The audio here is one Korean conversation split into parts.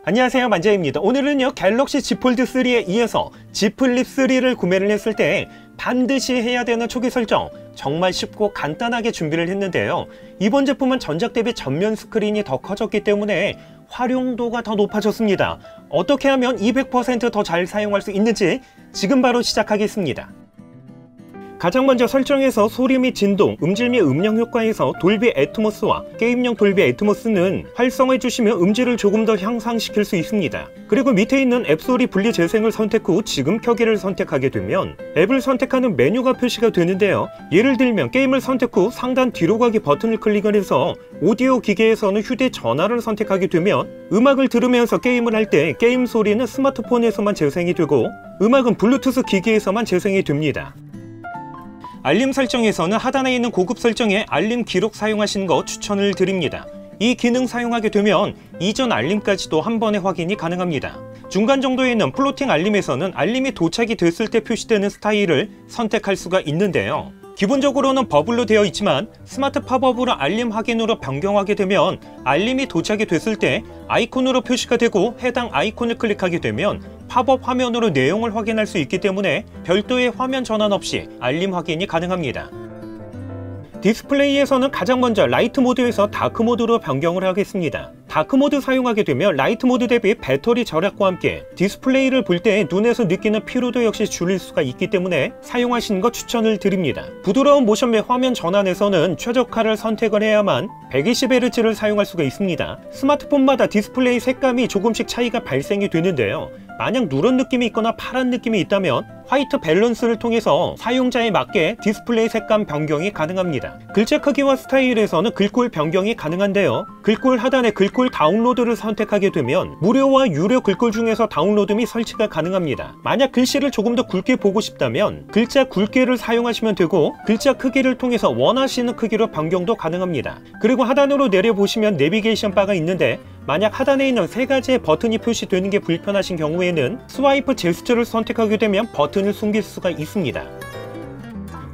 안녕하세요, 만재입니다. 오늘은요 갤럭시 Z 폴드 3에 이어서 Z 플립 3를 구매를 했을 때 반드시 해야 되는 초기 설정 정말 쉽고 간단하게 준비를 했는데요. 이번 제품은 전작 대비 전면 스크린이 더 커졌기 때문에 활용도가 더 높아졌습니다. 어떻게 하면 200% 더 잘 사용할 수 있는지 지금 바로 시작하겠습니다. 가장 먼저 설정에서 소리 및 진동, 음질 및 음량 효과에서 돌비 애트모스와 게임용 돌비 애트모스는 활성화해 주시면 음질을 조금 더 향상시킬 수 있습니다. 그리고 밑에 있는 앱 소리 분리 재생을 선택 후 지금 켜기를 선택하게 되면 앱을 선택하는 메뉴가 표시가 되는데요. 예를 들면 게임을 선택 후 상단 뒤로 가기 버튼을 클릭을 해서 오디오 기계에서는 휴대전화를 선택하게 되면 음악을 들으면서 게임을 할 때 게임 소리는 스마트폰에서만 재생이 되고 음악은 블루투스 기기에서만 재생이 됩니다. 알림 설정에서는 하단에 있는 고급 설정에 알림 기록 사용하시는 거 추천을 드립니다. 이 기능 사용하게 되면 이전 알림까지도 한 번에 확인이 가능합니다. 중간 정도에 있는 플로팅 알림에서는 알림이 도착이 됐을 때 표시되는 스타일을 선택할 수가 있는데요. 기본적으로는 버블로 되어 있지만 스마트 팝업으로 알림 확인으로 변경하게 되면 알림이 도착이 됐을 때 아이콘으로 표시가 되고 해당 아이콘을 클릭하게 되면 팝업 화면으로 내용을 확인할 수 있기 때문에 별도의 화면 전환 없이 알림 확인이 가능합니다. 디스플레이에서는 가장 먼저 라이트 모드에서 다크 모드로 변경을 하겠습니다. 다크 모드 사용하게 되면 라이트 모드 대비 배터리 절약과 함께 디스플레이를 볼 때 눈에서 느끼는 피로도 역시 줄일 수가 있기 때문에 사용하시는 거 추천을 드립니다. 부드러운 모션 및 화면 전환에서는 최적화를 선택을 해야만 120Hz를 사용할 수가 있습니다. 스마트폰마다 디스플레이 색감이 조금씩 차이가 발생이 되는데요. 만약 누런 느낌이 있거나 파란 느낌이 있다면 화이트 밸런스를 통해서 사용자에 맞게 디스플레이 색감 변경이 가능합니다. 글자 크기와 스타일에서는 글꼴 변경이 가능한데요. 글꼴 하단에 글꼴 다운로드를 선택하게 되면 무료와 유료 글꼴 중에서 다운로드 및 설치가 가능합니다. 만약 글씨를 조금 더 굵게 보고 싶다면 글자 굵게를 사용하시면 되고 글자 크기를 통해서 원하시는 크기로 변경도 가능합니다. 그리고 하단으로 내려보시면 내비게이션 바가 있는데 만약 하단에 있는 세 가지의 버튼이 표시되는 게 불편하신 경우에는 스와이프 제스처를 선택하게 되면 버튼을 숨길 수가 있습니다.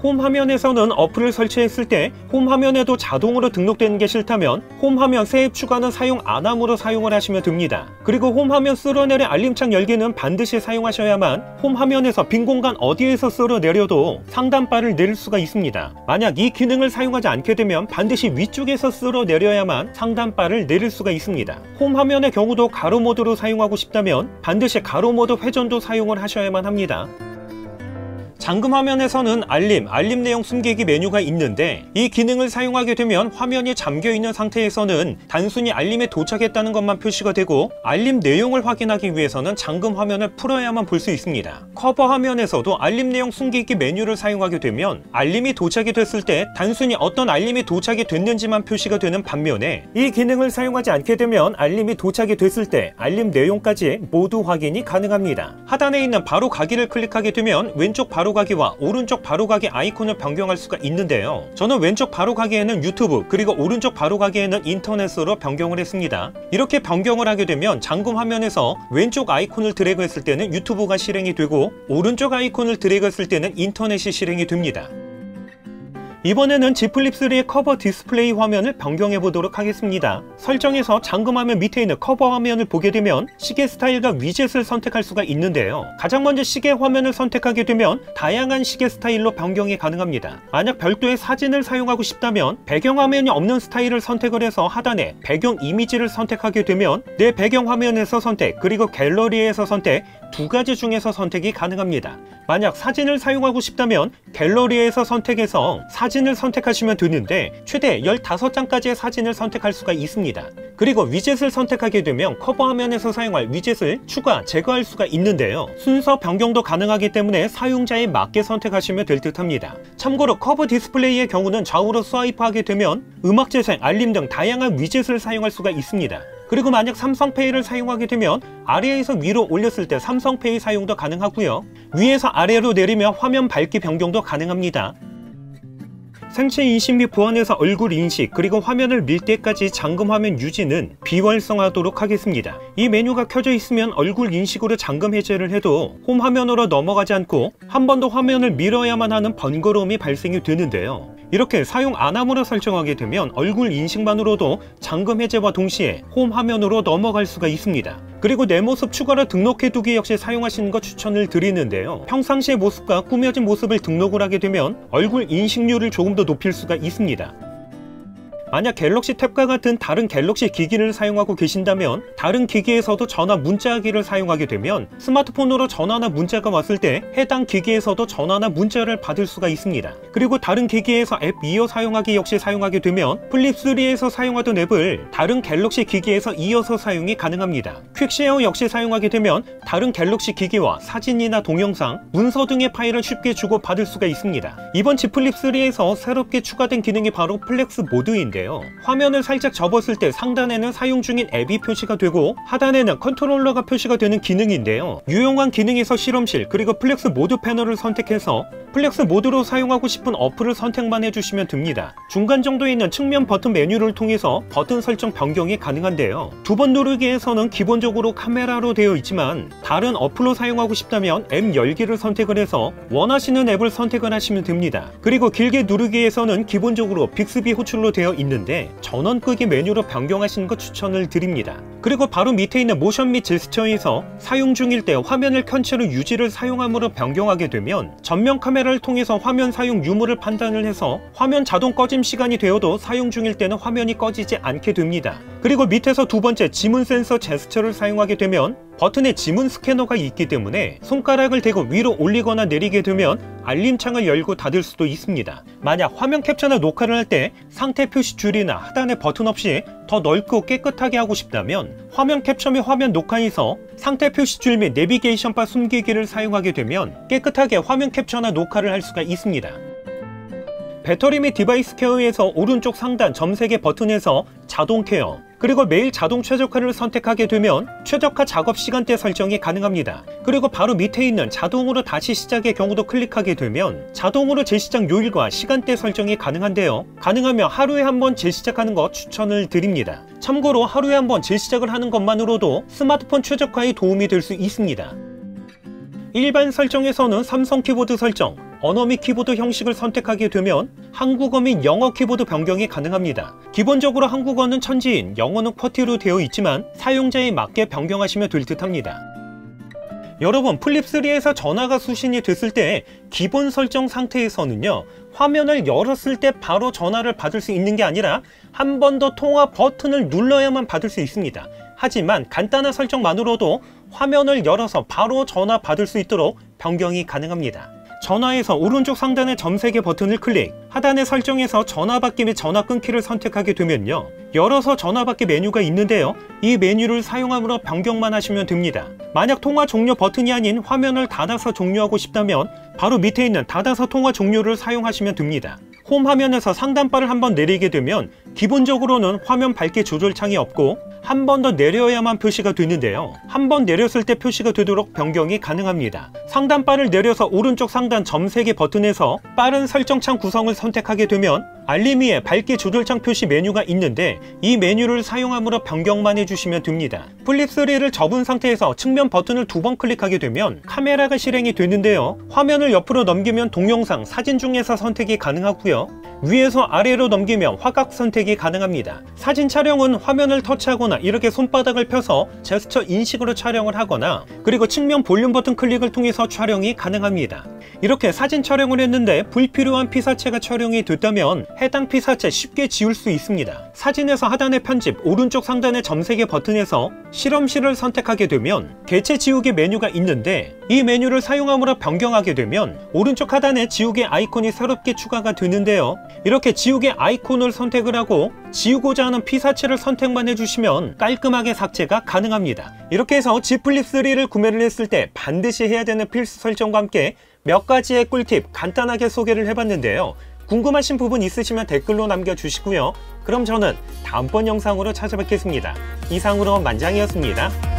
홈 화면에서는 어플을 설치했을 때 홈 화면에도 자동으로 등록되는 게 싫다면 홈 화면 새 앱 추가는 사용 안함으로 사용을 하시면 됩니다. 그리고 홈 화면 쓸어내려 알림창 열기는 반드시 사용하셔야만 홈 화면에서 빈 공간 어디에서 쓸어내려도 상단바를 내릴 수가 있습니다. 만약 이 기능을 사용하지 않게 되면 반드시 위쪽에서 쓸어내려야만 상단바를 내릴 수가 있습니다. 홈 화면의 경우도 가로 모드로 사용하고 싶다면 반드시 가로 모드 회전도 사용을 하셔야만 합니다. 잠금 화면에서는 알림 내용 숨기기 메뉴가 있는데 이 기능을 사용하게 되면 화면이 잠겨있는 상태에서는 단순히 알림에 도착했다는 것만 표시가 되고 알림 내용을 확인하기 위해서는 잠금 화면을 풀어야만 볼 수 있습니다. 커버 화면에서도 알림 내용 숨기기 메뉴를 사용하게 되면 알림이 도착이 됐을 때 단순히 어떤 알림이 도착이 됐는지만 표시가 되는 반면에 이 기능을 사용하지 않게 되면 알림이 도착이 됐을 때 알림 내용까지 모두 확인이 가능합니다. 하단에 있는 바로 가기를 클릭하게 되면 왼쪽 바로 가기와 오른쪽 바로 가기 아이콘을 변경할 수가 있는데요. 저는 왼쪽 바로 가기에는 유튜브 그리고 오른쪽 바로 가기에는 인터넷으로 변경을 했습니다. 이렇게 변경을 하게 되면 잠금 화면에서 왼쪽 아이콘을 드래그 했을 때는 유튜브가 실행이 되고 오른쪽 아이콘을 드래그 했을 때는 인터넷이 실행이 됩니다. 이번에는 Z 플립 3의 커버 디스플레이 화면을 변경해 보도록 하겠습니다. 설정에서 잠금화면 밑에 있는 커버 화면을 보게 되면 시계 스타일과 위젯을 선택할 수가 있는데요. 가장 먼저 시계 화면을 선택하게 되면 다양한 시계 스타일로 변경이 가능합니다. 만약 별도의 사진을 사용하고 싶다면 배경 화면이 없는 스타일을 선택을 해서 하단에 배경 이미지를 선택하게 되면 내 배경 화면에서 선택 그리고 갤러리에서 선택 두 가지 중에서 선택이 가능합니다. 만약 사진을 사용하고 싶다면 갤러리에서 선택해서 사진을 선택하시면 되는데 최대 15장까지의 사진을 선택할 수가 있습니다. 그리고 위젯을 선택하게 되면 커버 화면에서 사용할 위젯을 추가, 제거할 수가 있는데요. 순서 변경도 가능하기 때문에 사용자에 맞게 선택하시면 될 듯 합니다. 참고로 커버 디스플레이의 경우는 좌우로 스와이프하게 되면 음악 재생, 알림 등 다양한 위젯을 사용할 수가 있습니다. 그리고 만약 삼성페이를 사용하게 되면 아래에서 위로 올렸을 때 삼성페이 사용도 가능하고요. 위에서 아래로 내리면 화면 밝기 변경도 가능합니다. 생체 인식 및 보안에서 얼굴 인식 그리고 화면을 밀 때까지 잠금 화면 유지는 비활성화하도록 하겠습니다. 이 메뉴가 켜져 있으면 얼굴 인식으로 잠금 해제를 해도 홈 화면으로 넘어가지 않고 한 번 더 화면을 밀어야만 하는 번거로움이 발생이 되는데요. 이렇게 사용 안함으로 설정하게 되면 얼굴 인식만으로도 잠금 해제와 동시에 홈 화면으로 넘어갈 수가 있습니다. 그리고 내 모습 추가로 등록해두기 역시 사용하시는 거 추천을 드리는데요. 평상시의 모습과 꾸며진 모습을 등록을 하게 되면 얼굴 인식률을 조금 더 높일 수가 있습니다. 만약 갤럭시 탭과 같은 다른 갤럭시 기기를 사용하고 계신다면 다른 기기에서도 전화 문자하기를 사용하게 되면 스마트폰으로 전화나 문자가 왔을 때 해당 기기에서도 전화나 문자를 받을 수가 있습니다. 그리고 다른 기기에서 앱 이어 사용하기 역시 사용하게 되면 플립3에서 사용하던 앱을 다른 갤럭시 기기에서 이어서 사용이 가능합니다. 퀵쉐어 역시 사용하게 되면 다른 갤럭시 기기와 사진이나 동영상, 문서 등의 파일을 쉽게 주고받을 수가 있습니다. 이번 Z 플립3에서 새롭게 추가된 기능이 바로 플렉스 모드인데 화면을 살짝 접었을 때 상단에는 사용 중인 앱이 표시가 되고 하단에는 컨트롤러가 표시가 되는 기능인데요. 유용한 기능에서 실험실 그리고 플렉스 모드 패널을 선택해서 플렉스 모드로 사용하고 싶은 어플을 선택만 해주시면 됩니다. 중간 정도에 있는 측면 버튼 메뉴를 통해서 버튼 설정 변경이 가능한데요. 두 번 누르기에서는 기본적으로 카메라로 되어 있지만 다른 어플로 사용하고 싶다면 앱 열기를 선택을 해서 원하시는 앱을 선택을 하시면 됩니다. 그리고 길게 누르기에서는 기본적으로 빅스비 호출로 되어 있는데 전원 끄기 메뉴로 변경하시는 거 추천을 드립니다. 그리고 바로 밑에 있는 모션 및 제스처에서 사용 중일 때 화면을 켠 채로 유지를 사용함으로 변경하게 되면 전면 카메라를 통해서 화면 사용 유무를 판단을 해서 화면 자동 꺼짐 시간이 되어도 사용 중일 때는 화면이 꺼지지 않게 됩니다. 그리고 밑에서 두 번째 지문 센서 제스처를 사용하게 되면 버튼에 지문 스캐너가 있기 때문에 손가락을 대고 위로 올리거나 내리게 되면 알림창을 열고 닫을 수도 있습니다. 만약 화면 캡처나 녹화를 할 때 상태 표시 줄이나 하단의 버튼 없이 더 넓고 깨끗하게 하고 싶다면 화면 캡처 및 화면 녹화에서 상태 표시 줄 및 내비게이션 바 숨기기를 사용하게 되면 깨끗하게 화면 캡처나 녹화를 할 수가 있습니다. 배터리 및 디바이스 케어에서 오른쪽 상단 점색의 버튼에서 자동 케어 그리고 매일 자동 최적화를 선택하게 되면 최적화 작업 시간대 설정이 가능합니다. 그리고 바로 밑에 있는 자동으로 다시 시작의 경우도 클릭하게 되면 자동으로 재시작 요일과 시간대 설정이 가능한데요. 가능하면 하루에 한 번 재시작하는 것 추천을 드립니다. 참고로 하루에 한 번 재시작을 하는 것만으로도 스마트폰 최적화에 도움이 될 수 있습니다. 일반 설정에서는 삼성 키보드 설정, 언어 및 키보드 형식을 선택하게 되면 한국어 및 영어 키보드 변경이 가능합니다. 기본적으로 한국어는 천지인, 영어는 쿼티로 되어 있지만 사용자에 맞게 변경하시면 될 듯 합니다. 여러분, 플립3에서 전화가 수신이 됐을 때 기본 설정 상태에서는요, 화면을 열었을 때 바로 전화를 받을 수 있는 게 아니라 한 번 더 통화 버튼을 눌러야만 받을 수 있습니다. 하지만 간단한 설정만으로도 화면을 열어서 바로 전화 받을 수 있도록 변경이 가능합니다. 전화에서 오른쪽 상단의 점색의 버튼을 클릭, 하단의 설정에서 전화 받기 및 전화 끊기를 선택하게 되면요, 열어서 전화 받기 메뉴가 있는데요, 이 메뉴를 사용함으로 변경만 하시면 됩니다. 만약 통화 종료 버튼이 아닌 화면을 닫아서 종료하고 싶다면 바로 밑에 있는 닫아서 통화 종료를 사용하시면 됩니다. 홈 화면에서 상단바를 한번 내리게 되면 기본적으로는 화면 밝기 조절 창이 없고 한 번 더 내려야만 표시가 되는데요, 한 번 내렸을 때 표시가 되도록 변경이 가능합니다. 상단바를 내려서 오른쪽 상단 점색의 버튼에서 빠른 설정창 구성을 선택하게 되면 알림 위에 밝기 조절창 표시 메뉴가 있는데 이 메뉴를 사용함으로 변경만 해주시면 됩니다. 플립3를 접은 상태에서 측면 버튼을 두 번 클릭하게 되면 카메라가 실행이 되는데요, 화면을 옆으로 넘기면 동영상, 사진 중에서 선택이 가능하고요, 위에서 아래로 넘기면 화각 선택이 가능합니다. 사진 촬영은 화면을 터치하거나 이렇게 손바닥을 펴서 제스처 인식으로 촬영을 하거나 그리고 측면 볼륨 버튼 클릭을 통해서 촬영이 가능합니다. 이렇게 사진 촬영을 했는데 불필요한 피사체가 촬영이 됐다면 해당 피사체 쉽게 지울 수 있습니다. 사진에서 하단의 편집, 오른쪽 상단의 점색의 버튼에서 실험실을 선택하게 되면 개체 지우개 메뉴가 있는데 이 메뉴를 사용함으로 변경하게 되면 오른쪽 하단에 지우개 아이콘이 새롭게 추가가 되는데요, 이렇게 지우개 아이콘을 선택을 하고 지우고자 하는 피사체를 선택만 해주시면 깔끔하게 삭제가 가능합니다. 이렇게 해서 Z 플립3를 구매를 했을 때 반드시 해야 되는 필수 설정과 함께 몇 가지의 꿀팁 간단하게 소개를 해봤는데요. 궁금하신 부분 있으시면 댓글로 남겨주시고요. 그럼 저는 다음번 영상으로 찾아뵙겠습니다. 이상으로 만장이었습니다.